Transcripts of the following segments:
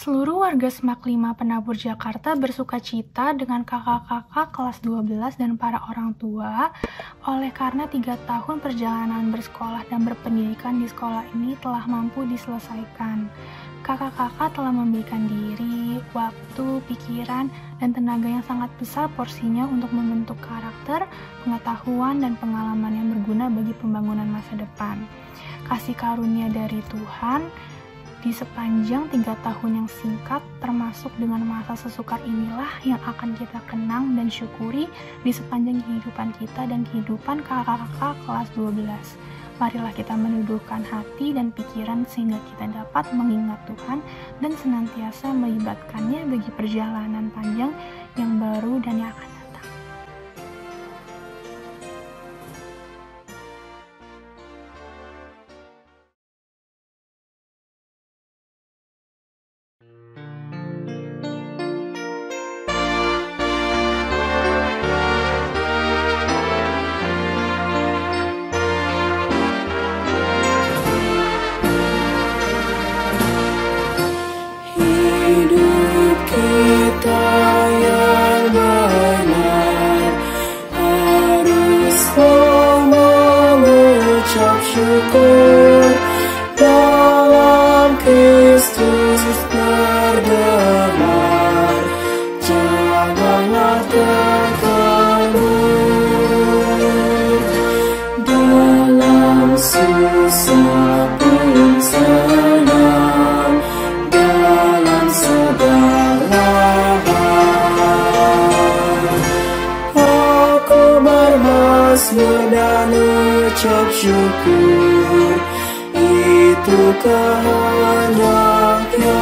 Seluruh warga Semak 5 Penabur Jakarta bersukacita dengan kakak-kakak kelas 12 dan para orang tua oleh karena 3 tahun perjalanan bersekolah dan berpendidikan di sekolah ini telah mampu diselesaikan. Kakak-kakak telah memberikan diri, waktu, pikiran, dan tenaga yang sangat besar porsinya untuk membentuk karakter, pengetahuan, dan pengalaman yang berguna bagi pembangunan masa depan. Kasih karunia dari Tuhan di sepanjang 3 tahun yang singkat, termasuk dengan masa sesukar inilah yang akan kita kenang dan syukuri di sepanjang kehidupan kita dan kehidupan kakak-kakak kelas 12. Marilah kita menundukkan hati dan pikiran sehingga kita dapat mengingat Tuhan dan senantiasa melibatkannya bagi perjalanan panjang yang baru dan yang akan datang. Syukur dalam Kristus berdamai, janganlah terkabur dalam susah pun senang, dalam segala hal aku bermazmur dan ucap syukur, itu kehendaknya.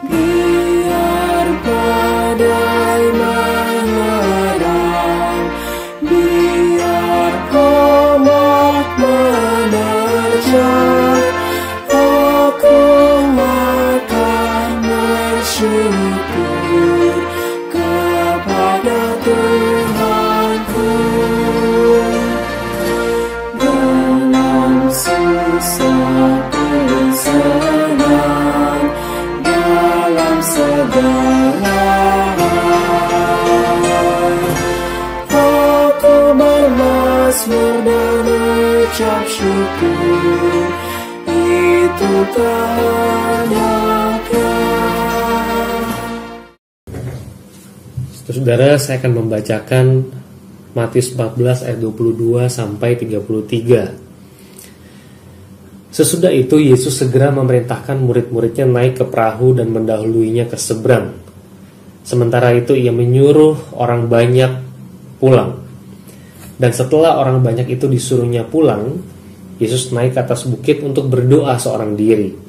Biar badai menyerang, biar ombak menerjang, aku akan bersyukur kepada Tuhanku. Susah pun senang, dalam segala hal aku bermazmur dan ucap syukur, itu kehendaknya. Saudara, saya akan membacakan Matius 14 ayat 22 sampai 33. Sesudah itu Yesus segera memerintahkan murid-muridnya naik ke perahu dan mendahuluinya ke seberang. Sementara itu ia menyuruh orang banyak pulang. Dan setelah orang banyak itu disuruhnya pulang, Yesus naik ke atas bukit untuk berdoa seorang diri.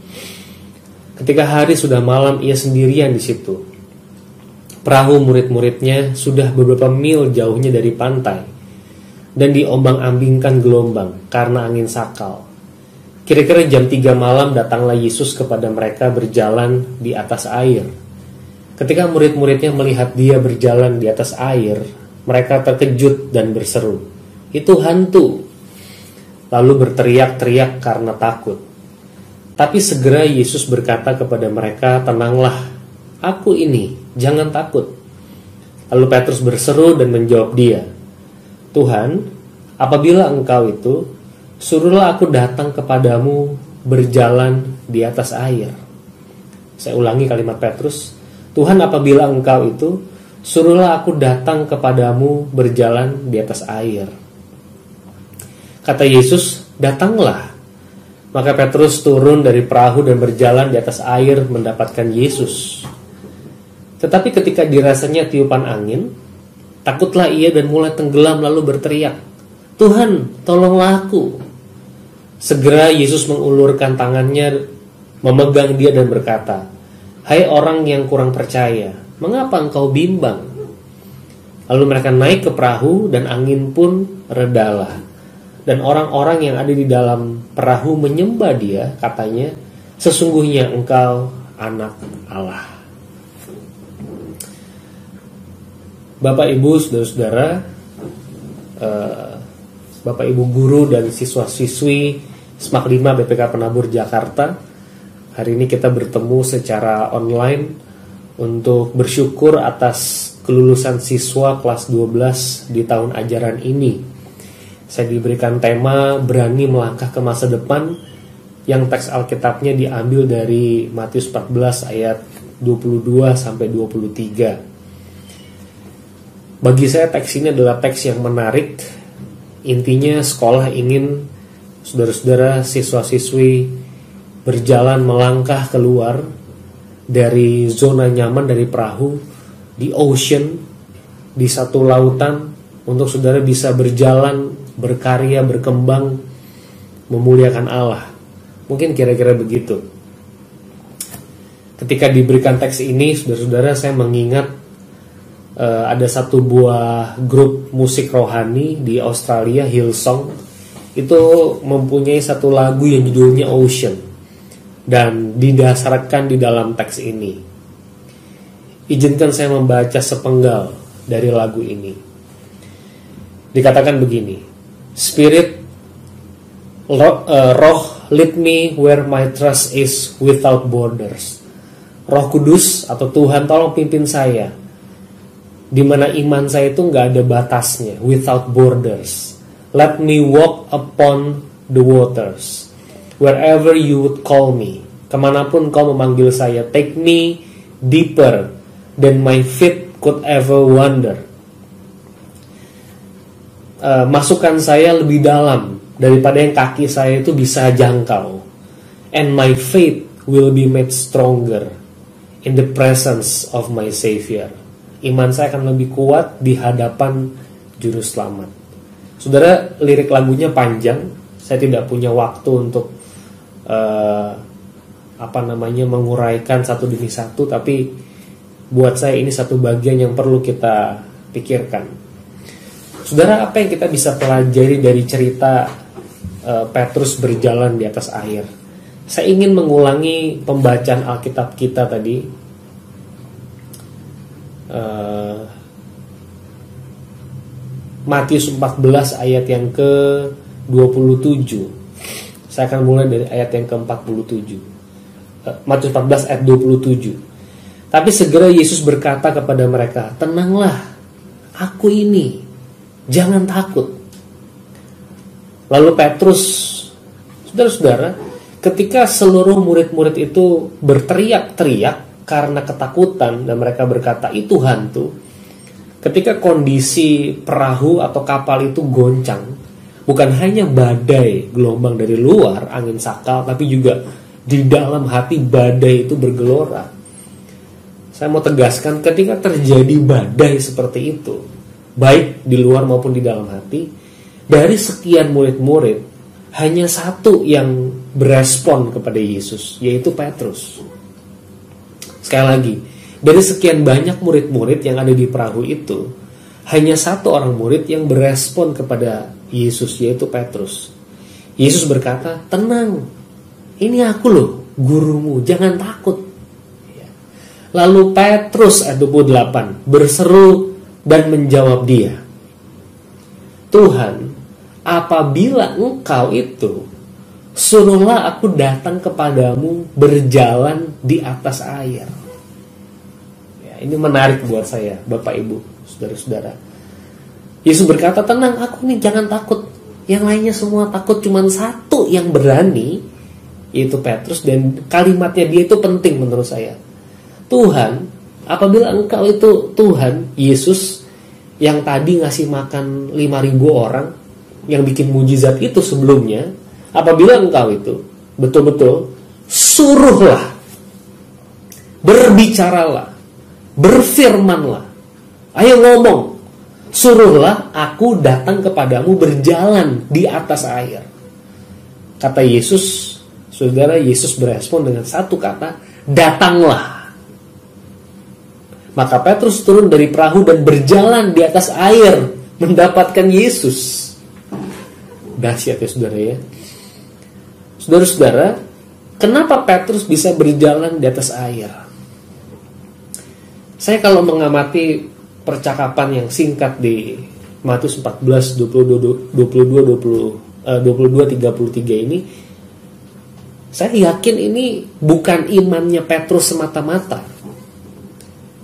Ketika hari sudah malam, ia sendirian di situ. Perahu murid-muridnya sudah beberapa mil jauhnya dari pantai dan diombang-ambingkan gelombang karena angin sakal. Kira-kira jam 3 malam datanglah Yesus kepada mereka berjalan di atas air. Ketika murid-muridnya melihat dia berjalan di atas air, mereka terkejut dan berseru, "Itu hantu!" Lalu berteriak-teriak karena takut. Tapi segera Yesus berkata kepada mereka, "Tenanglah, aku ini, jangan takut." Lalu Petrus berseru dan menjawab dia, "Tuhan, apabila Engkau itu, suruhlah aku datang kepadamu berjalan di atas air." Saya ulangi kalimat Petrus, "Tuhan, apabila Engkau itu, suruhlah aku datang kepadamu berjalan di atas air." Kata Yesus, "Datanglah." Maka Petrus turun dari perahu dan berjalan di atas air mendapatkan Yesus. Tetapi ketika dirasanya tiupan angin, takutlah ia dan mulai tenggelam lalu berteriak, "Tuhan, tolonglah aku." Segera Yesus mengulurkan tangannya, memegang dia dan berkata, "Hai orang yang kurang percaya, mengapa engkau bimbang?" Lalu mereka naik ke perahu dan angin pun redalah. Dan orang-orang yang ada di dalam perahu menyembah dia, katanya, "Sesungguhnya engkau anak Allah." Bapak, Ibu, saudara-saudara, Bapak Ibu guru dan siswa-siswi Semak 5 BPK Penabur Jakarta, Hari ini kita bertemu secara online untuk bersyukur atas kelulusan siswa kelas 12 di tahun ajaran ini. Saya diberikan tema berani melangkah ke masa depan, yang teks Alkitabnya diambil dari Matius 14 ayat 22 sampai 23. Bagi saya teks ini adalah teks yang menarik. Intinya sekolah ingin saudara-saudara siswa-siswi berjalan melangkah keluar dari zona nyaman, dari perahu di ocean, di satu lautan, untuk saudara bisa berjalan, berkarya, berkembang, memuliakan Allah. Mungkin kira-kira begitu. Ketika diberikan teks ini, saudara-saudara, saya mengingat ada satu buah grup musik rohani di Australia, Hillsong. Itu mempunyai satu lagu yang judulnya Ocean, dan didasarkan di dalam teks ini. Izinkan saya membaca sepenggal dari lagu ini. Dikatakan begini: Spirit, Roh, lead me where my trust is without borders. Roh Kudus atau Tuhan, tolong pimpin saya di mana iman saya itu nggak ada batasnya, without borders. Let me walk upon the waters, wherever you would call me. Kemanapun kau memanggil saya, take me deeper than my feet could ever wander. Masukkan saya lebih dalam daripada yang kaki saya itu bisa jangkau. And my faith will be made stronger in the presence of my Savior. Iman saya akan lebih kuat di hadapan Juru Selamat. Saudara, lirik lagunya panjang. Saya tidak punya waktu untuk menguraikan satu demi satu, tapi buat saya ini satu bagian yang perlu kita pikirkan. Saudara, apa yang kita bisa pelajari dari cerita Petrus berjalan di atas air? Saya ingin mengulangi pembacaan Alkitab kita tadi. Matius 14 ayat yang ke-27. Saya akan mulai dari ayat yang ke-47. Matius 14 ayat 27. Tapi segera Yesus berkata kepada mereka, tenanglah, aku ini, jangan takut. Lalu Petrus, saudara-saudara, ketika seluruh murid-murid itu berteriak-teriak karena ketakutan dan mereka berkata itu hantu, ketika kondisi perahu atau kapal itu goncang, bukan hanya badai gelombang dari luar, angin sakal, tapi juga di dalam hati badai itu bergelora. Saya mau tegaskan, ketika terjadi badai seperti itu, baik di luar maupun di dalam hati, dari sekian murid-murid, hanya satu yang berespon kepada Yesus, yaitu Petrus. Sekali lagi, dari sekian banyak murid-murid yang ada di perahu itu, hanya satu orang murid yang berespon kepada Yesus, yaitu Petrus. Yesus berkata, tenang, ini aku loh, gurumu, jangan takut. Lalu Petrus ayat 28 berseru dan menjawab dia, Tuhan, apabila engkau itu, suruhlah aku datang kepadamu berjalan di atas air. Ini menarik buat saya, Bapak Ibu, saudara-saudara. Yesus berkata, tenang, aku nih, jangan takut. Yang lainnya semua takut, cuman satu yang berani, yaitu Petrus. Dan kalimatnya dia itu penting menurut saya. Tuhan, apabila engkau itu, Tuhan, Yesus, yang tadi ngasih makan 5.000 orang, yang bikin mujizat itu sebelumnya, apabila engkau itu, betul-betul, suruhlah, berbicaralah, berfirmanlah, ayo ngomong, suruhlah aku datang kepadamu berjalan di atas air. Kata Yesus, saudara, Yesus berespon dengan satu kata, datanglah. Maka Petrus turun dari perahu dan berjalan di atas air mendapatkan Yesus. Dahsyat ya saudara ya. Saudara-saudara, kenapa Petrus bisa berjalan di atas air? Saya kalau mengamati percakapan yang singkat di Matius 14, 22, 33 ini, Saya yakin ini bukan imannya Petrus semata-mata.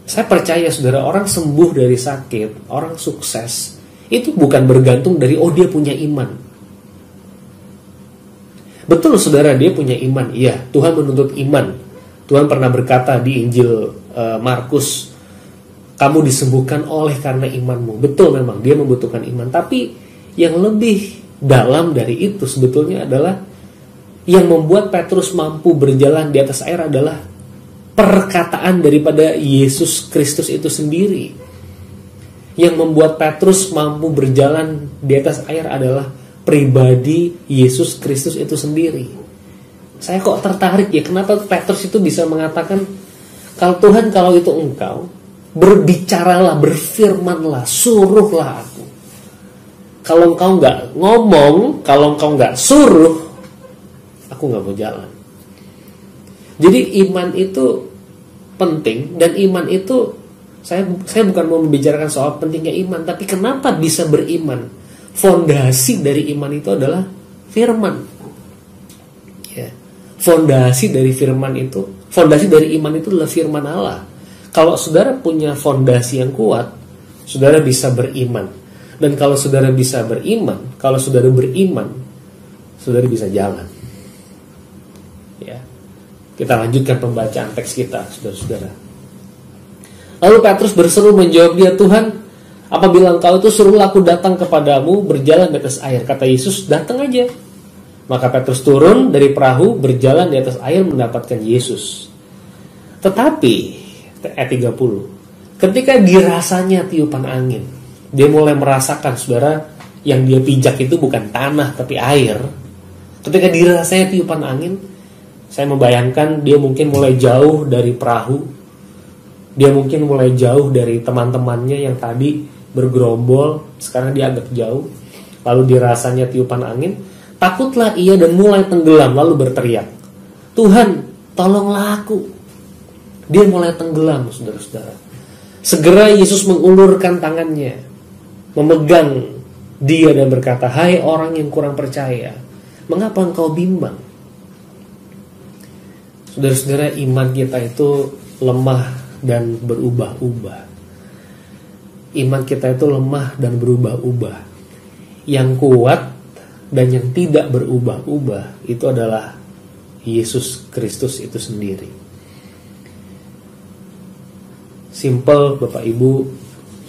Saya percaya saudara, orang sembuh dari sakit, orang sukses, itu bukan bergantung dari dia punya iman. Betul saudara, dia punya iman. Iya, Tuhan menuntut iman. Tuhan pernah berkata di Injil Markus, kamu disembuhkan oleh karena imanmu. Betul, memang dia membutuhkan iman. Tapi yang lebih dalam dari itu sebetulnya adalah yang membuat Petrus mampu berjalan di atas air adalah perkataan daripada Yesus Kristus itu sendiri. Yang membuat Petrus mampu berjalan di atas air adalah pribadi Yesus Kristus itu sendiri. Saya kok tertarik ya, kenapa Petrus itu bisa mengatakan, kalau Tuhan, kalau itu engkau, berbicaralah, berfirmanlah, suruhlah aku. Kalau engkau nggak ngomong, kalau engkau nggak suruh, aku nggak mau jalan. Jadi iman itu penting, dan iman itu saya bukan mau membicarakan soal pentingnya iman, tapi kenapa bisa beriman? Fondasi dari iman itu adalah firman. Ya. Fondasi dari iman itu adalah firman Allah. Kalau saudara punya fondasi yang kuat, saudara bisa beriman. Dan kalau saudara bisa beriman, saudara bisa jalan. Ya. Kita lanjutkan pembacaan teks kita, saudara-saudara. Lalu Petrus berseru menjawab dia, Tuhan, apabila engkau itu suruhlah aku datang kepadamu berjalan di atas air. Kata Yesus, datang aja. Maka Petrus turun dari perahu, berjalan di atas air mendapatkan Yesus. Tetapi, ayat 30, ketika dirasanya tiupan angin, dia mulai merasakan, saudara, yang dia pijak itu bukan tanah tapi air. Ketika dirasanya tiupan angin, saya membayangkan dia mungkin mulai jauh dari perahu. Dia mungkin mulai jauh dari teman-temannya yang tadi bergerombol, sekarang dia agak jauh. Lalu dirasanya tiupan angin, takutlah ia dan mulai tenggelam, lalu berteriak, Tuhan, tolonglah aku. Dia mulai tenggelam, saudara-saudara. Segera Yesus mengulurkan tangannya, memegang dia dan berkata, hai orang yang kurang percaya, mengapa engkau bimbang? Saudara-saudara, iman kita itu lemah dan berubah-ubah. Iman kita itu lemah dan berubah-ubah. Yang kuat dan yang tidak berubah-ubah itu adalah Yesus Kristus itu sendiri. Simple, Bapak Ibu,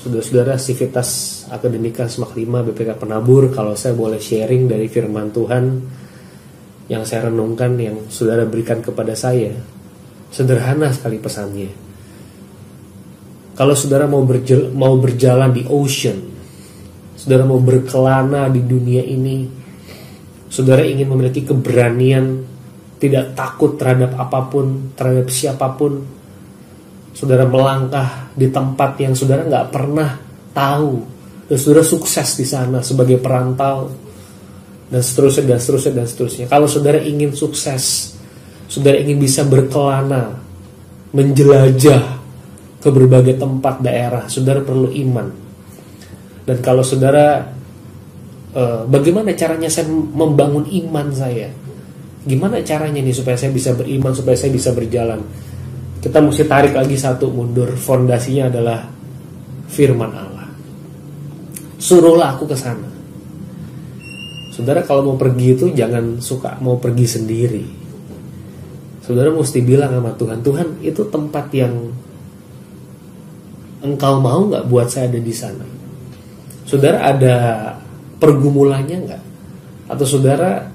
saudara-saudara, Civitas Akademika Semak 5 BPK Penabur. Kalau saya boleh sharing dari firman Tuhan yang saya renungkan, yang saudara berikan kepada saya, sederhana sekali pesannya. Kalau saudara mau berjalan di ocean, saudara mau berkelana di dunia ini, saudara ingin memiliki keberanian, tidak takut terhadap apapun, terhadap siapapun, saudara melangkah di tempat yang saudara nggak pernah tahu, dan saudara sukses di sana sebagai perantau, dan seterusnya. Kalau saudara ingin sukses, saudara ingin bisa berkelana, menjelajah ke berbagai tempat daerah, saudara perlu iman. Dan kalau saudara, bagaimana caranya saya membangun iman saya? Gimana caranya nih supaya saya bisa beriman, supaya saya bisa berjalan? Kita mesti tarik lagi satu mundur. Fondasinya adalah firman Allah. Suruhlah aku ke sana. Saudara kalau mau pergi itu jangan suka mau pergi sendiri. Saudara mesti bilang sama Tuhan, Tuhan itu tempat yang engkau mau gak buat saya ada di sana? Saudara ada pergumulannya gak? Atau saudara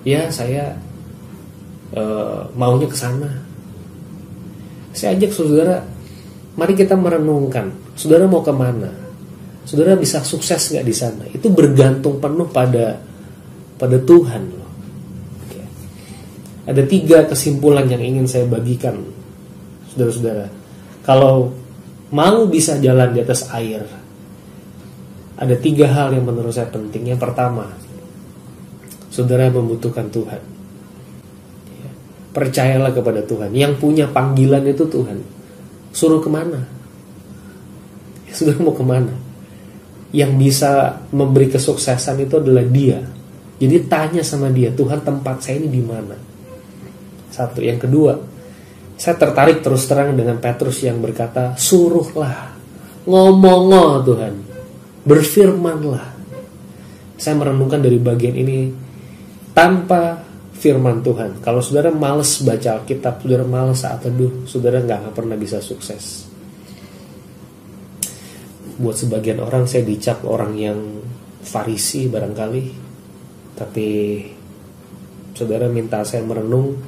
ya saya maunya ke sana. Saya ajak saudara, mari kita merenungkan, saudara mau kemana? Saudara bisa sukses gak di sana? Itu bergantung penuh pada Tuhan loh. Ada 3 kesimpulan yang ingin saya bagikan, saudara-saudara. Kalau mau bisa jalan di atas air, ada 3 hal yang menurut saya penting. Yang pertama, saudara membutuhkan Tuhan. Percayalah kepada Tuhan. Yang punya panggilan itu Tuhan. Suruh kemana? Saudara mau kemana? Yang bisa memberi kesuksesan itu adalah Dia. Jadi tanya sama dia, Tuhan tempat saya ini di mana? Satu. Yang kedua, saya tertarik terus terang dengan Petrus yang berkata, suruhlah, ngomong Tuhan, berfirmanlah. Saya merenungkan dari bagian ini, tanpa firman Tuhan, kalau saudara malas baca Alkitab, saudara malas saat teduh, saudara nggak pernah bisa sukses. Buat sebagian orang saya dicap orang yang Farisi barangkali, tapi saudara minta saya merenung,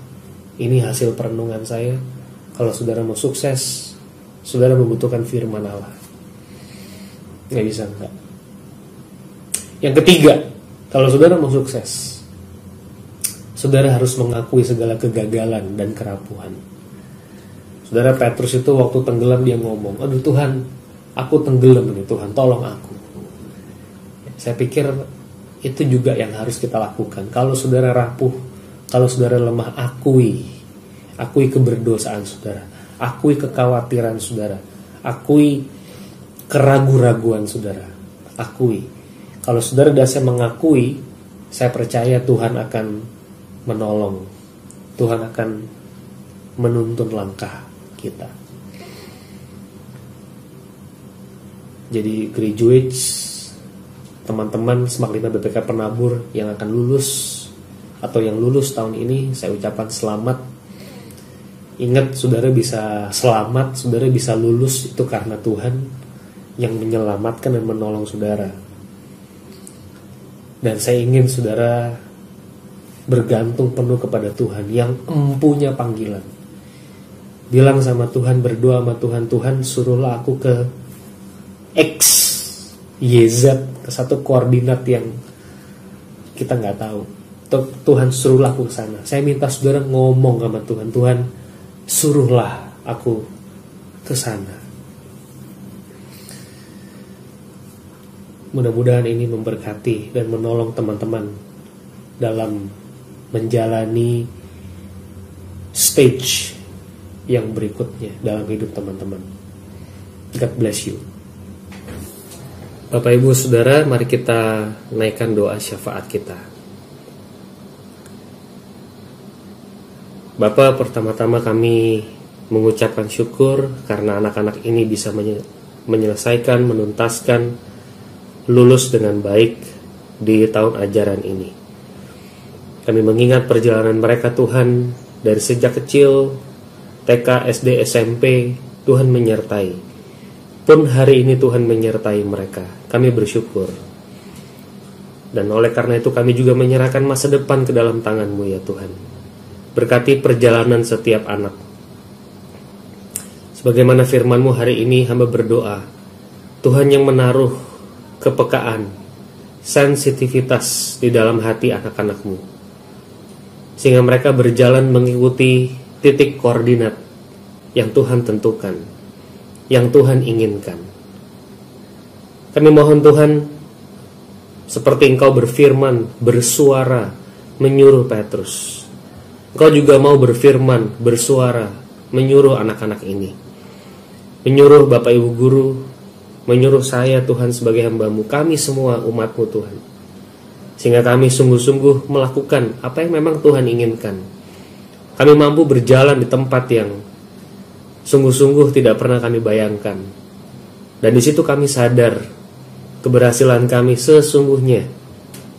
ini hasil perenungan saya. Kalau saudara mau sukses, saudara membutuhkan firman Allah. Nggak bisa enggak. Yang ketiga, kalau saudara mau sukses, saudara harus mengakui segala kegagalan dan kerapuhan. Saudara Petrus itu waktu tenggelam dia ngomong, aduh Tuhan, aku tenggelam nih Tuhan, tolong aku. Saya pikir itu juga yang harus kita lakukan. Kalau saudara rapuh, kalau saudara lemah, akui keberdosaan saudara, akui kekhawatiran saudara, akui keraguan-raguan saudara, akui. Kalau saudara dasar mengakui, saya percaya Tuhan akan menolong, Tuhan akan menuntun langkah kita. Jadi graduates, teman-teman Semak 5 BPK Penabur yang akan lulus atau yang lulus tahun ini, saya ucapkan selamat. Ingat, saudara bisa selamat, saudara bisa lulus itu karena Tuhan yang menyelamatkan dan menolong saudara. Dan saya ingin saudara bergantung penuh kepada Tuhan yang empunya panggilan. Bilang sama Tuhan, berdoa sama Tuhan, Tuhan suruhlah aku ke X, Y, Z, ke satu koordinat yang kita nggak tahu. Tuhan suruhlah aku ke sana. Saya minta saudara ngomong sama Tuhan, Tuhan suruhlah aku ke sana. Mudah-mudahan ini memberkati dan menolong teman-teman dalam menjalani stage yang berikutnya dalam hidup teman-teman. God bless you. Bapak Ibu Saudara, mari kita naikkan doa syafaat kita. Bapa, pertama-tama kami mengucapkan syukur karena anak-anak ini bisa menyelesaikan, menuntaskan, lulus dengan baik di tahun ajaran ini. Kami mengingat perjalanan mereka Tuhan dari sejak kecil, TK, SD, SMP, Tuhan menyertai. Pun hari ini Tuhan menyertai mereka. Kami bersyukur. Dan oleh karena itu kami juga menyerahkan masa depan ke dalam tangan-Mu ya Tuhan. Berkati perjalanan setiap anak. Sebagaimana firman-Mu hari ini, hamba berdoa, Tuhan yang menaruh kepekaan, sensitivitas di dalam hati anak-anak-Mu, sehingga mereka berjalan mengikuti titik koordinat yang Tuhan tentukan, yang Tuhan inginkan. Kami mohon Tuhan, seperti Engkau berfirman, bersuara, menyuruh Petrus, Engkau juga mau berfirman, bersuara, menyuruh anak-anak ini, menyuruh Bapak Ibu Guru, menyuruh saya Tuhan sebagai hamba-Mu, kami semua umat-Mu Tuhan, sehingga kami sungguh-sungguh melakukan apa yang memang Tuhan inginkan. Kami mampu berjalan di tempat yang sungguh-sungguh tidak pernah kami bayangkan, dan di situ kami sadar keberhasilan kami sesungguhnya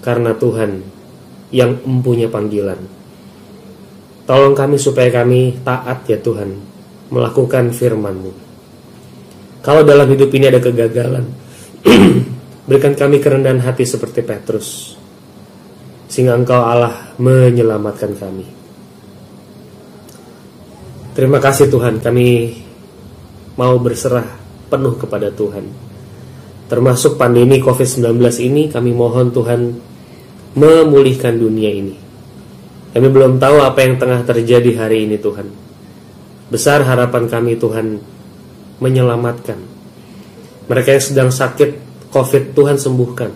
karena Tuhan yang mempunyai panggilan. Tolong kami supaya kami taat ya Tuhan, melakukan firman-Mu. Kalau dalam hidup ini ada kegagalan, berikan kami kerendahan hati seperti Petrus, sehingga Engkau Allah menyelamatkan kami. Terima kasih Tuhan, kami mau berserah penuh kepada Tuhan. Termasuk pandemi COVID-19 ini, kami mohon Tuhan memulihkan dunia ini. Kami belum tahu apa yang tengah terjadi hari ini Tuhan. Besar harapan kami Tuhan menyelamatkan. Mereka yang sedang sakit COVID, Tuhan sembuhkan.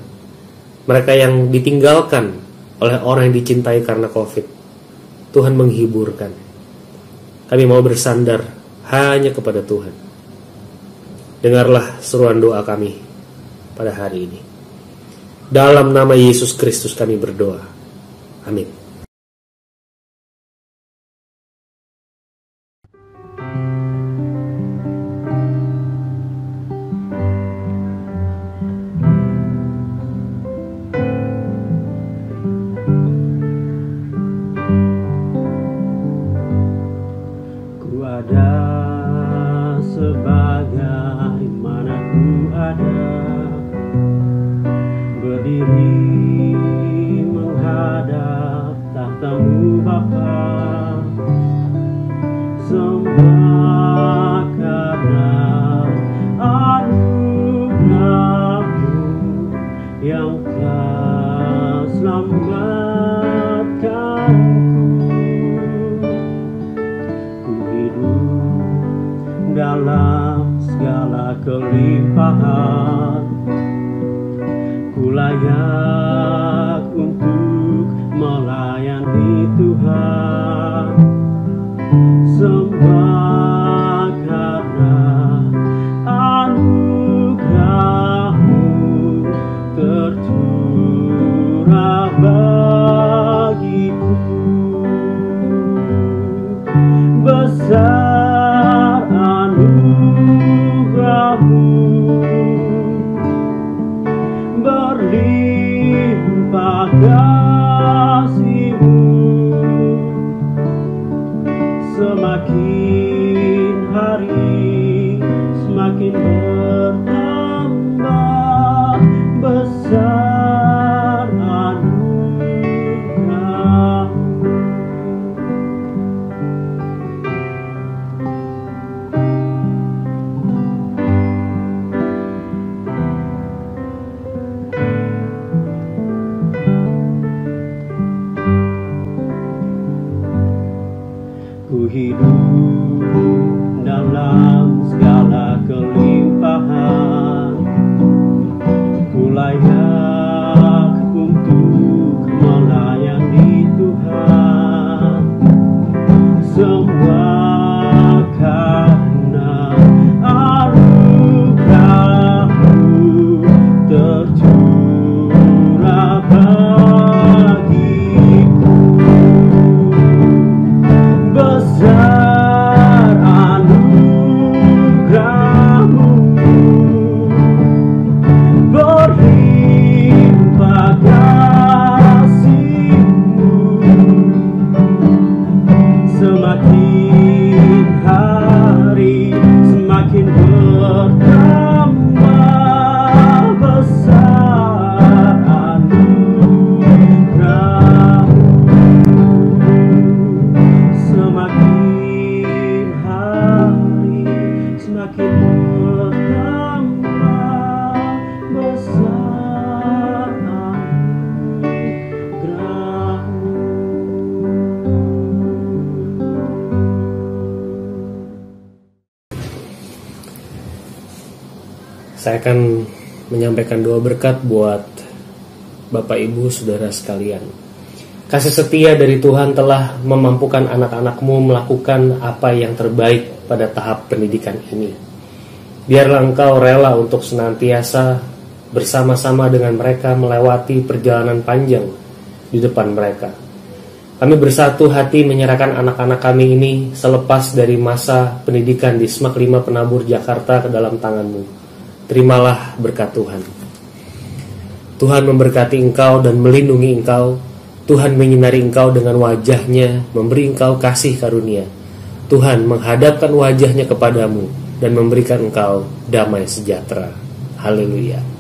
Mereka yang ditinggalkan oleh orang yang dicintai karena COVID, Tuhan menghiburkan. Kami mau bersandar hanya kepada Tuhan. Dengarlah seruan doa kami pada hari ini. Dalam nama Yesus Kristus kami berdoa. Amin. Ku ada sebagaimana ku ada, berdiri menghadap tahta-Mu Bapa, semua karena anugerah-Mu yang telah selamatkanku. Ku hidup dalam segala kelimpahan, ku layak untuk melayani Tuhan, semua karena anugerah-Mu tercurah bagiku. Besar anugerah-Mu, berlimpah kasih-Mu, semakin hari semakin bertambah. Besar anugerah-Mu. Ku hidup dalam segala kelimpahan, ku layak untuk melayani Tuhan, semua karena anugerah-Mu tercurah bagiku. Besar anugerah-Mu, berlimpah kasih-Mu, semakin hari semakin bertambah. Besar anugerah-Mu, semakin hari semakin bertambah. Besar anugerah-Mu. Saya akan menyampaikan doa berkat buat Bapak Ibu Saudara sekalian. Kasih setia dari Tuhan telah memampukan anak-anak-Mu melakukan apa yang terbaik pada tahap pendidikan ini. Biarlah Engkau rela untuk senantiasa bersama-sama dengan mereka melewati perjalanan panjang di depan mereka. Kami bersatu hati menyerahkan anak-anak kami ini selepas dari masa pendidikan di SMAK 5 Penabur Jakarta ke dalam tangan-Mu. Terimalah berkat Tuhan. Tuhan memberkati engkau dan melindungi engkau. Tuhan menyinari engkau dengan wajah-Nya, memberi engkau kasih karunia. Tuhan menghadapkan wajah-Nya kepadamu dan memberikan engkau damai sejahtera. Haleluya.